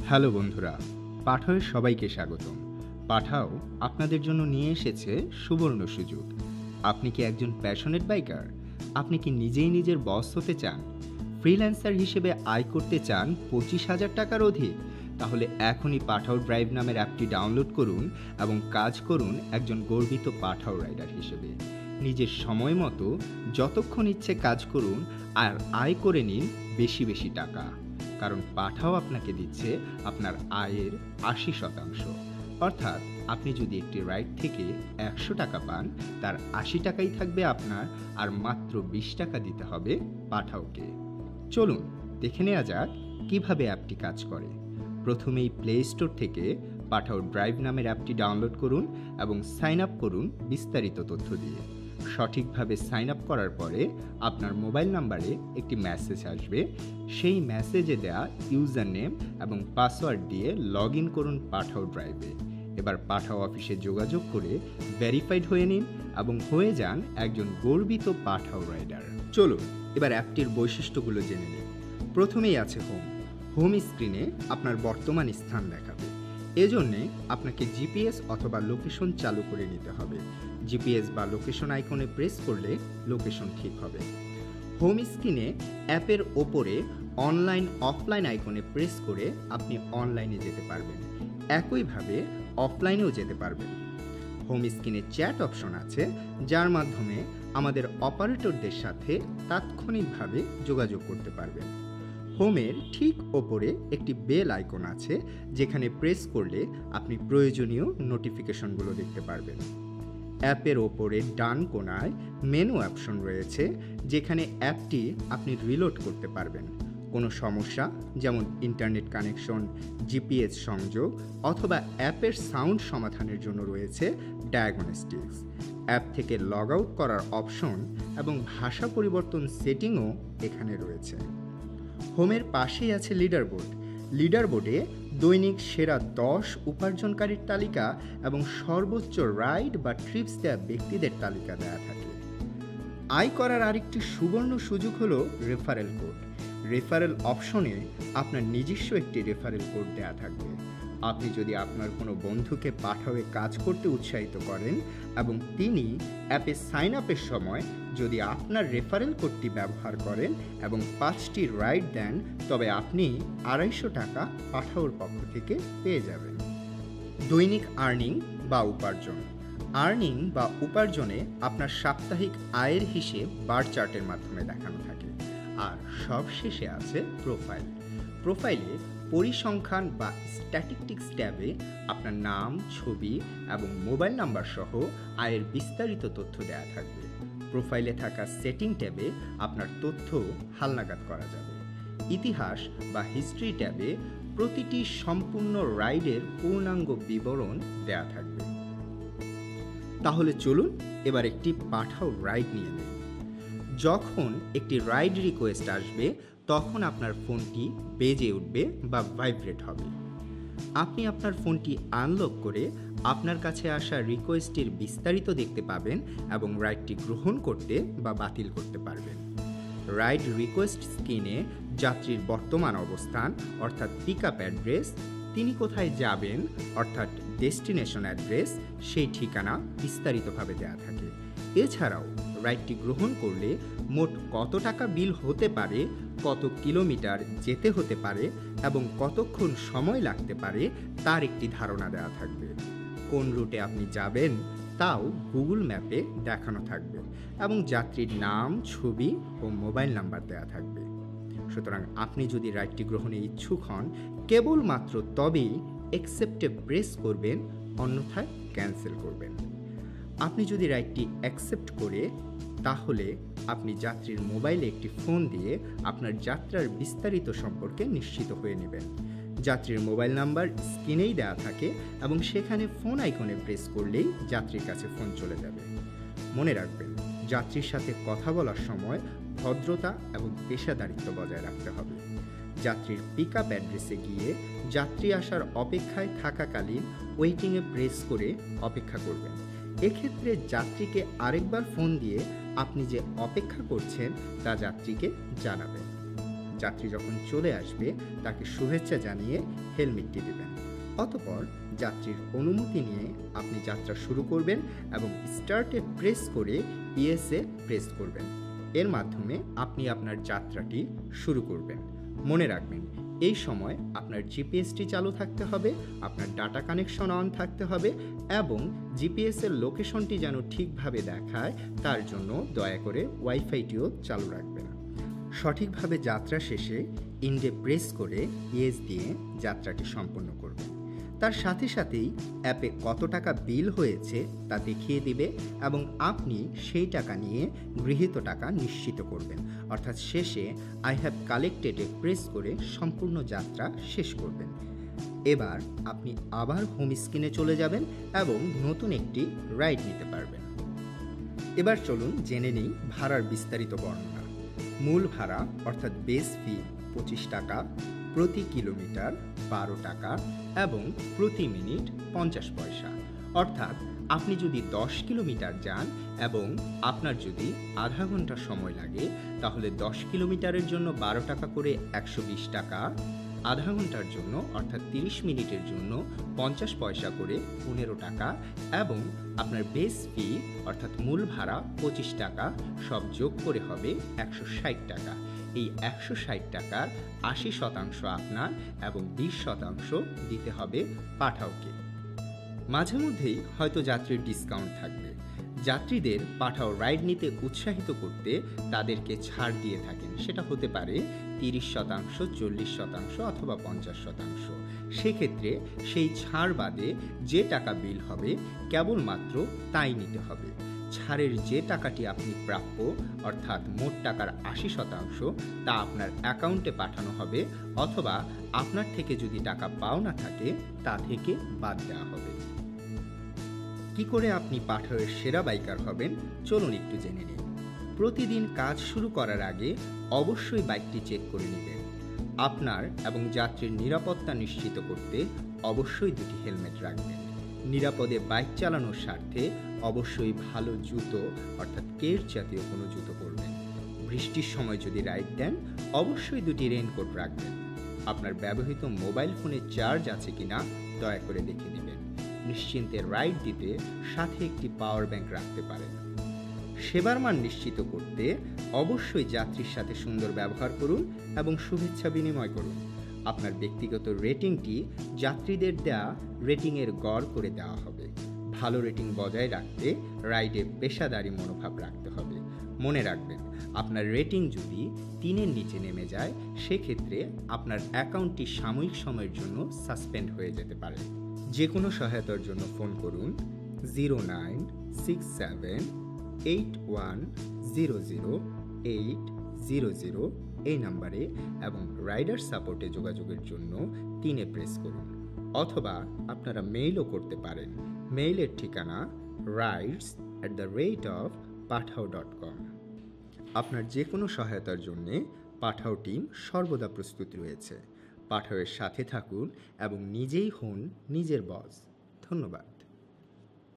Hello বন্ধুরা, পাঠাওয়ে সবাইকে স্বাগতম। পাঠাও আপনাদের জন্য নিয়ে এসেছে সুবর্ণ সুযোগ। আপনি কি একজন প্যাশনেট বাইকার? আপনি কি নিজেই নিজের বস হতে চান? ফ্রিল্যান্সার হিসেবে আয় করতে চান 25,000 টাকার অধিক? তাহলে এখনই পাঠাও ড্রাইভ নামের অ্যাপটি ডাউনলোড করুন এবং কাজ করুন একজন গর্বিত পাঠাও রাইডার হিসেবে। নিজের সময় মতো যতক্ষণ ইচ্ছে কাজ করুন আর আয় করে নিন বেশি বেশি টাকা। কারণ পাঠাও আপনাকে দিচ্ছে আপনার আয়ের 80%। অর্থাৎ আপনি যদি একটি রাইড থেকে 100 টাকা পান, তার 80 টাকাই থাকবে আপনার, আর মাত্র 20 টাকা দিতে হবে পাঠাওকে। চলুন দেখে নেওয়া যাক কিভাবে অ্যাপটি কাজ করে। প্রথমেই প্লে স্টোর থেকে পাঠাও ড্রাইভ নামের অ্যাপটি ডাউনলোড করুন এবং সাইন আপ করুন বিস্তারিত তথ্য দিয়ে। সঠিকভাবে সাইন আপ করার পরে আপনার মোবাইল নাম্বারে একটি মেসেজ আসবে। সেই মেসেজে দেয়া ইউজার নেম এবং পাসওয়ার্ড দিয়ে লগ ইন করুন পাঠাও ড্রাইভে। এবার পাঠাও অফিসে যোগাযোগ করে ভেরিফাইড হয়ে নিন এবং হয়ে যান একজন গর্বিত পাঠাও রাইডার। চলুন এবার অ্যাপটির বৈশিষ্ট্যগুলো জেনে নিন। প্রথমেই আছে হোম স্ক্রিনে আপনার বর্তমান স্থান দেখাবে। এজন্যে আপনাকে জিপিএস অথবা লোকেশন চালু করে নিতে হবে। জিপিএস বা লোকেশন আইকনে প্রেস করলে লোকেশন ঠিক হবে। হোম স্ক্রিনে অ্যাপের ওপরে অনলাইন অফলাইন আইকনে প্রেস করে আপনি অনলাইনে যেতে পারবেন, একইভাবে অফলাইনেও যেতে পারবেন। হোম স্ক্রিনে চ্যাট অপশন আছে, যার মাধ্যমে আমাদের অপারেটরদের সাথে তাৎক্ষণিকভাবে যোগাযোগ করতে পারবেন। হোমের ঠিক ওপরে একটি বেল আইকন আছে, যেখানে প্রেস করলে আপনি প্রয়োজনীয় নোটিফিকেশনগুলো দেখতে পারবেন। অ্যাপের ওপরে ডান কোণায় মেনু অপশন রয়েছে, যেখানে অ্যাপটি আপনি রিলোড করতে পারবেন। কোনো সমস্যা যেমন ইন্টারনেট কানেকশন, জিপিএস সংযোগ অথবা অ্যাপের সাউন্ড সমাধানের জন্য রয়েছে ডায়াগনস্টিক্স। অ্যাপ থেকে লগ আউট করার অপশন এবং ভাষা পরিবর্তন সেটিংও এখানে রয়েছে। হোমের পাশেই আছে লিডার বোর্ডে দৈনিক সেরা 10 উপার্জনকারীর তালিকা এবং সর্বোচ্চ রাইড বা ট্রিপস দেওয়া ব্যক্তিদের তালিকা দেওয়া থাকে। আয় করার আরেকটি সুবর্ণ সুযোগ হলো রেফারেল কোড। রেফারেল অপশনে আপনার নিজস্ব একটি রেফারেল কোড দেওয়া থাকবে। আপনি যদি আপনার কোনো বন্ধুকে পাঠাওয়ে কাজ করতে উৎসাহিত করেন এবং তিনি অ্যাপে সাইন আপের সময় যদি আপনার রেফারেল কোডটি ব্যবহার করেন এবং 5টি রাইড দেন, তবে আপনি 250 টাকা পাঠাওর পক্ষ থেকে পেয়ে যাবেন। দৈনিক আর্নিং বা উপার্জনে আপনার সাপ্তাহিক আয়ের হিসেব বার চার্টের মাধ্যমে দেখানো থাকে। আর সবশেষে আছে প্রোফাইলে পরিসংখ্যান বা স্ট্যাটিস্টিক্স ট্যাবে আপনার নাম, ছবি এবং মোবাইল নাম্বার সহ আয়ের বিস্তারিত তথ্য দেওয়া থাকবে। প্রোফাইলে থাকা সেটিং ট্যাবে আপনার তথ্য হালনাগাদ করা যাবে। ইতিহাস বা হিস্ট্রি ট্যাবে প্রতিটি সম্পূর্ণ রাইডের পূর্ণাঙ্গ বিবরণ দেওয়া থাকবে। তাহলে চলুন এবার একটি পাঠাও রাইড নিয়ে নিন। যখন একটি রাইড রিকোয়েস্ট আসবে, তখন আপনার ফোনটি বেজে উঠবে বা ভাইব্রেট হবে। আপনি আপনার ফোনটি আনলক করে আপনার কাছে আসা রিকোয়েস্টের বিস্তারিত দেখতে পাবেন এবং রাইডটি গ্রহণ করতে বা বাতিল করতে পারবেন। রাইড রিকোয়েস্ট স্ক্রিনে যাত্রীর বর্তমান অবস্থান অর্থাৎ পিক আপ অ্যাড্রেস, তিনি কোথায় যাবেন অর্থাৎ ডেস্টিনেশন অ্যাড্রেস, সেই ঠিকানা বিস্তারিতভাবে দেওয়া থাকে। এছাড়াও রাইডটি গ্রহণ করলে মোট কত টাকা বিল হতে পারে, কত কিলোমিটার যেতে হতে পারে এবং কতক্ষণ সময় লাগতে পারে তার একটি ধারণা দেওয়া থাকবে। কোন রুটে আপনি যাবেন তাও গুগল ম্যাপে দেখানো থাকবে এবং যাত্রীর নাম, ছবি ও মোবাইল নাম্বার দেওয়া থাকবে। সুতরাং আপনি যদি রাইডটি গ্রহণে ইচ্ছুক হন, কেবলমাত্র তবেই অ্যাকসেপ্টে প্রেস করবেন, অন্যথায় ক্যান্সেল করবেন। আপনি যদি রাইডটি অ্যাকসেপ্ট করে, তাহলে আপনি যাত্রীর মোবাইলে একটি ফোন দিয়ে আপনার যাত্রার বিস্তারিত সম্পর্কে নিশ্চিত হয়ে নেবেন। যাত্রীর মোবাইল নাম্বার স্ক্রিনেই দেওয়া থাকে এবং সেখানে ফোন আইকনে প্রেস করলেই যাত্রীর কাছে ফোন চলে যাবে। মনে রাখবেন, যাত্রীর সাথে কথা বলার সময় ভদ্রতা এবং পেশাদারিত্ব বজায় রাখতে হবে। যাত্রীর পিক আপ অ্যাড্রেসে গিয়ে যাত্রী আসার অপেক্ষায় থাকাকালীন ওয়েটিংয়ে প্রেস করে অপেক্ষা করবেন। এক্ষেত্রে যাত্রীকে আরেকবার ফোন দিয়ে আপনি যে অপেক্ষা করছেন তা যাত্রীকে জানাবেন। যাত্রী যখন চলে আসবে তাকে শুভেচ্ছা জানিয়ে হেলমেটটি দেবেন। অতঃপর যাত্রীর অনুমতি নিয়ে আপনি যাত্রা শুরু করবেন এবং স্টার্টে প্রেস করে ইএসএ প্রেস করবেন। এর মাধ্যমে আপনি আপনার যাত্রাটি শুরু করবেন। মনে রাখবেন, এই সময় আপনার জিপিএসটি চালু থাকতে হবে, আপনার ডাটা কানেকশন অন থাকতে হবে এবং জিপিএসের লোকেশনটি যেন ঠিকভাবে দেখায় তার জন্য দয়া করে ওয়াইফাইটিও চালু রাখবেন। সঠিকভাবে যাত্রা শেষে ইন্ডে প্রেস করে ইয়েস দিয়ে যাত্রাটি সম্পন্ন করবেন। তার সাথে সাথেই অ্যাপে কত টাকা বিল হয়েছে তা দেখিয়ে দিবে এবং আপনি সেই টাকা নিয়ে গৃহীত টাকা নিশ্চিত করবেন, অর্থাৎ শেষে আই হ্যাভ কালেক্টেডে প্রেস করে সম্পূর্ণ যাত্রা শেষ করবেন। এবার আপনি আবার হোম স্ক্রিনে চলে যাবেন এবং নতুন একটি রাইড নিতে পারবেন। এবার চলুন জেনে নিই ভাড়ার বিস্তারিত বর্ণনা। মূল ভাড়া অর্থাৎ বেস ফি 25 টাকা, প্রতি কিলোমিটার 12 টাকা এবং প্রতি মিনিট 50 পয়সা। অর্থাৎ আপনি যদি 10 কিলোমিটার যান এবং আপনার যদি আধা ঘন্টা সময় লাগে তাহলে 10 কিলোমিটারের জন্য 12 টাকা করে 120 টাকা, আধা ঘন্টার জন্য অর্থাৎ 30 মিনিটের জন্য 50 পয়সা করে 15 টাকা এবং আপনার বেস ফি অর্থাৎ মূল ভাড়া 25 টাকা, সব যোগ করে হবে 160 টাকা। এই 160 টাকার 80% আপনার এবং 20% দিতে হবে পাঠাওকে। মাঝে মধ্যেই হয়তো যাত্রীর ডিসকাউন্ট থাকবে। যাত্রীদের পাঠাও রাইড নিতে উৎসাহিত করতে তাদেরকে ছাড় দিয়ে থাকেন, সেটা হতে পারে 30%, 40% অথবা 50%। সেক্ষেত্রে সেই ছাড় বাদে যে টাকা বিল হবে কেবলমাত্র তাই নিতে হবে। ছাড়ের যে টাকাটি আপনি প্রাপ্য অর্থাৎ মোট টাকার 80% তা আপনার অ্যাকাউন্টে পাঠানো হবে অথবা আপনার থেকে যদি টাকা পাওনা থাকে তা থেকে বাদ দেওয়া হবে। কি করে আপনি পাঠাওয়ের সেরা বাইকার হবেন চলুন একটু জেনে নিন। প্রতিদিন কাজ শুরু করার আগে অবশ্যই বাইকটি চেক করে নেবেন। আপনার এবং যাত্রীর নিরাপত্তা নিশ্চিত করতে অবশ্যই দুটি হেলমেট রাখবেন। নিরাপদে বাইক চালানোর স্বার্থে অবশ্যই ভালো জুতো অর্থাৎ কেট জাতীয় কোনো জুতো পরবেন। বৃষ্টির সময় যদি রাইড দেন অবশ্যই দুটি রেইনকোট রাখবেন। আপনার ব্যবহৃত মোবাইল ফোনে চার্জ আছে কিনা দয়া করে দেখে নেবেন। নিশ্চিন্তে রাইড দিতে সাথে একটি পাওয়ার ব্যাংক রাখতে পারেন। সেবার মান নিশ্চিত করতে অবশ্যই যাত্রীর সাথে সুন্দর ব্যবহার করুন এবং শুভেচ্ছা বিনিময় করুন। আপনার ব্যক্তিগত রেটিংটি যাত্রীদের দেয়া রেটিংয়ের গড় করে দেওয়া হবে। ভালো রেটিং বজায় রাখতে রাইডে পেশাদারি মনোভাব রাখতে হবে। মনে রাখবেন, আপনার রেটিং যদি 3-এর নিচে নেমে যায় সেক্ষেত্রে আপনার অ্যাকাউন্টটি সাময়িক সময়ের জন্য সাসপেন্ড হয়ে যেতে পারে। যে কোনো সহায়তার জন্য ফোন করুন 096781000800 এই নাম্বারে এবং রাইডার সাপোর্টে যোগাযোগের জন্য 3-এ প্রেস করুন। অথবা আপনারা মেইলও করতে পারেন। মেইলের ঠিকানা rides@pathao.com। আপনার যে কোনো সহায়তার জন্যে পাঠাও টিম সর্বদা প্রস্তুত রয়েছে। পাঠাওয়ের সাথে থাকুন এবং নিজেই হন নিজের বস। ধন্যবাদ।